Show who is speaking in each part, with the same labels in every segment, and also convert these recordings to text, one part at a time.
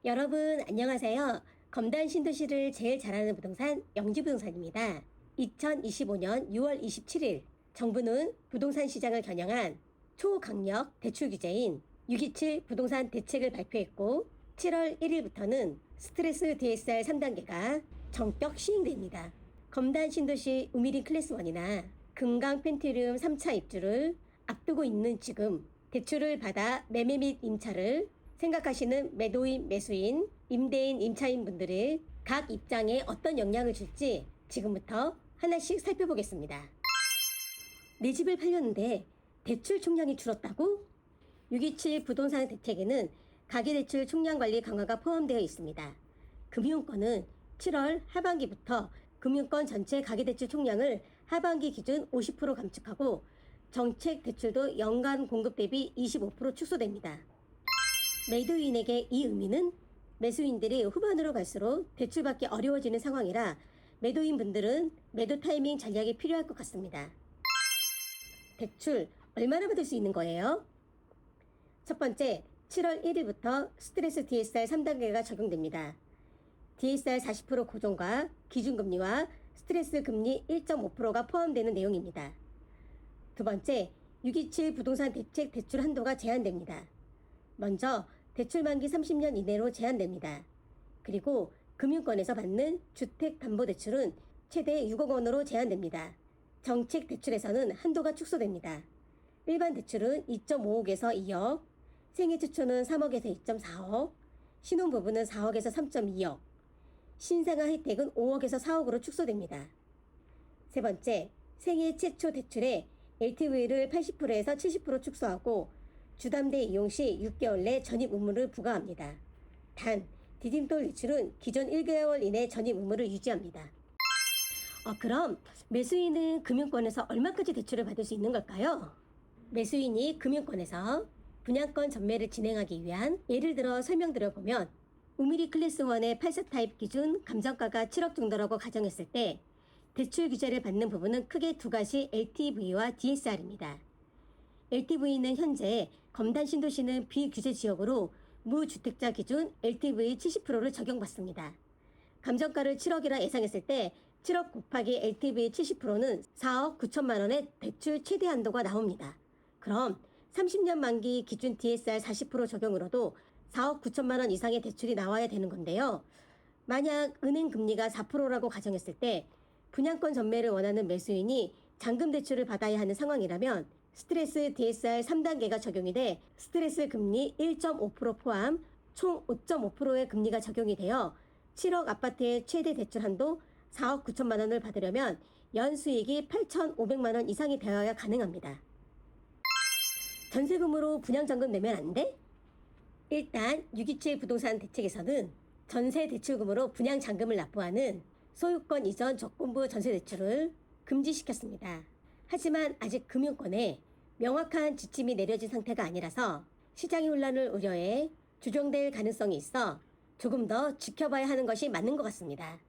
Speaker 1: 여러분 안녕하세요. 검단 신도시를 제일 잘하는 부동산 영지부동산입니다. 2025년 6월 27일 정부는 부동산 시장을 겨냥한 초강력 대출 규제인 627 부동산 대책을 발표했고 7월 1일부터는 스트레스 DSR 3단계가 전격 시행됩니다. 검단 신도시 우미린 클래스 1이나 금강 펜트륨 3차 입주를 앞두고 있는 지금 대출을 받아 매매 및 임차를 생각하시는 매도인, 매수인, 임대인, 임차인 분들의 각 입장에 어떤 영향을 줄지 지금부터 하나씩 살펴보겠습니다. 내 집을 팔렸는데 대출 총량이 줄었다고? 627 부동산 대책에는 가계대출 총량관리 강화가 포함되어 있습니다. 금융권은 7월 하반기부터 금융권 전체 가계대출 총량을 하반기 기준 50% 감축하고 정책 대출도 연간 공급 대비 25% 축소됩니다. 매도인에게 이 의미는 매수인들이 후반으로 갈수록 대출받기 어려워지는 상황이라 매도인 분들은 매도 타이밍 전략이 필요할 것 같습니다. 대출 얼마나 받을 수 있는 거예요? 첫 번째, 7월 1일부터 스트레스 DSR 3단계가 적용됩니다. DSR 40% 고정과 기준금리와 스트레스 금리 1.5%가 포함되는 내용입니다. 두 번째, 627 부동산 대책 대출 한도가 제한됩니다. 먼저 대출 만기 30년 이내로 제한됩니다. 그리고 금융권에서 받는 주택담보대출은 최대 6억 원으로 제한됩니다. 정책 대출에서는 한도가 축소됩니다. 일반 대출은 2.5억에서 2억, 생애 최초는 3억에서 2.4억, 신혼부부는 4억에서 3.2억, 신생아 혜택은 5억에서 4억으로 축소됩니다. 세 번째, 생애 최초 대출에 LTV를 80%에서 70% 축소하고 주담대 이용 시 6개월 내 전입 의무를 부과합니다. 단, 디딤돌 대출은 기존 1개월 이내 전입 의무를 유지합니다. 그럼 매수인은 금융권에서 얼마까지 대출을 받을 수 있는 걸까요? 매수인이 금융권에서 분양권 전매를 진행하기 위한 예를 들어 설명드려보면 우미리 클래스 1의 8사 타입 기준 감정가가 7억 정도라고 가정했을 때 대출 규제를 받는 부분은 크게 두 가지 LTV와 DSR입니다. LTV는 현재 검단 신도시는 비규제 지역으로 무주택자 기준 LTV 70%를 적용받습니다. 감정가를 7억이라 예상했을 때 7억 곱하기 LTV 70%는 4억 9천만 원의 대출 최대 한도가 나옵니다. 그럼 30년 만기 기준 DSR 40% 적용으로도 4억 9천만 원 이상의 대출이 나와야 되는 건데요. 만약 은행 금리가 4%라고 가정했을 때 분양권 전매를 원하는 매수인이 잔금 대출을 받아야 하는 상황이라면 스트레스 DSR 3단계가 적용이 돼 스트레스 금리 1.5% 포함 총 5.5%의 금리가 적용이 되어 7억 아파트의 최대 대출 한도 4억 9천만 원을 받으려면 연수익이 8,500만 원 이상이 되어야 가능합니다. 전세금으로 분양잔금 내면 안 돼? 일단 627 부동산 대책에서는 전세 대출금으로 분양잔금을 납부하는 소유권 이전 조건부 전세대출을 금지시켰습니다. 하지만 아직 금융권에 명확한 지침이 내려진 상태가 아니라서 시장의 혼란을 우려해 조정될 가능성이 있어 조금 더 지켜봐야 하는 것이 맞는 것 같습니다.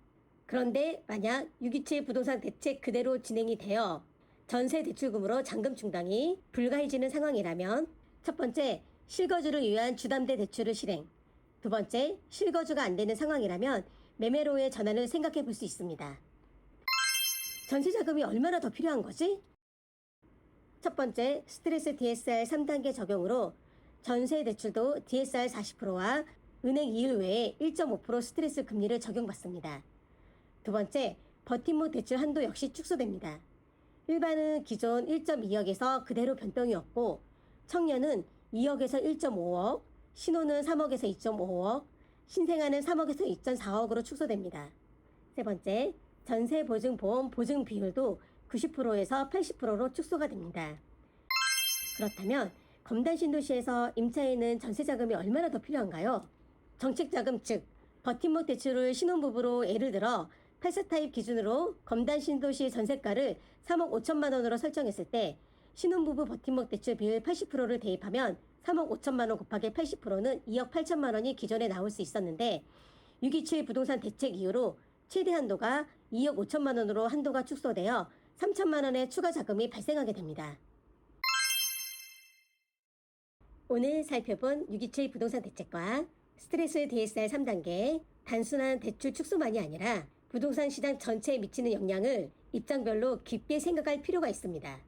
Speaker 1: 그런데 만약 627 부동산 대책 그대로 진행이 되어 전세 대출금으로 잔금 충당이 불가해지는 상황이라면 첫 번째, 실거주를 위한 주담대 대출을 실행. 두 번째, 실거주가 안 되는 상황이라면 매매로의 전환을 생각해 볼 수 있습니다. 전세 자금이 얼마나 더 필요한 거지? 첫 번째, 스트레스 DSR 3단계 적용으로 전세 대출도 DSR 40%와 은행 이율 외에 1.5% 스트레스 금리를 적용받습니다. 두 번째, 버팀목 대출 한도 역시 축소됩니다. 일반은 기존 1.2억에서 그대로 변동이 없고 청년은 2억에서 1.5억, 신혼은 3억에서 2.5억, 신생아는 3억에서 2.4억으로 축소됩니다. 세 번째, 전세보증보험 보증 비율도 90%에서 80%로 축소가 됩니다. 그렇다면 검단 신도시에서 임차인은 전세자금이 얼마나 더 필요한가요? 정책자금 즉 버팀목 대출을 신혼부부로 예를 들어 8사 타입 기준으로 검단 신도시 전세가를 3억 5천만 원으로 설정했을 때 신혼부부 버팀목 대출 비율 80%를 대입하면 3억 5천만 원 곱하기 80%는 2억 8천만 원이 기존에 나올 수 있었는데 627 부동산 대책 이후로 최대 한도가 2억 5천만 원으로 한도가 축소되어 3천만 원의 추가 자금이 발생하게 됩니다. 오늘 살펴본 627 부동산 대책과 스트레스 DSR 3단계, 단순한 대출 축소만이 아니라 부동산 시장 전체에 미치는 영향을 입장별로 깊게 생각할 필요가 있습니다.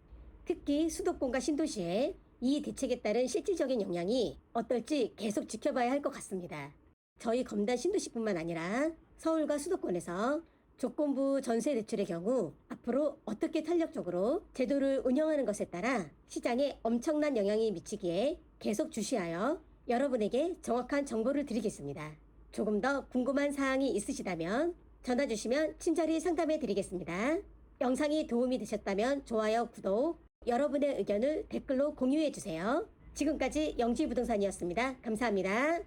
Speaker 1: 특히 수도권과 신도시에 이 대책에 따른 실질적인 영향이 어떨지 계속 지켜봐야 할 것 같습니다. 저희 검단 신도시뿐만 아니라 서울과 수도권에서 조건부 전세 대출의 경우 앞으로 어떻게 탄력적으로 제도를 운영하는 것에 따라 시장에 엄청난 영향이 미치기에 계속 주시하여 여러분에게 정확한 정보를 드리겠습니다. 조금 더 궁금한 사항이 있으시다면 전화 주시면 친절히 상담해 드리겠습니다. 영상이 도움이 되셨다면 좋아요, 구독, 여러분의 의견을 댓글로 공유해 주세요. 지금까지 영지부동산이었습니다. 감사합니다.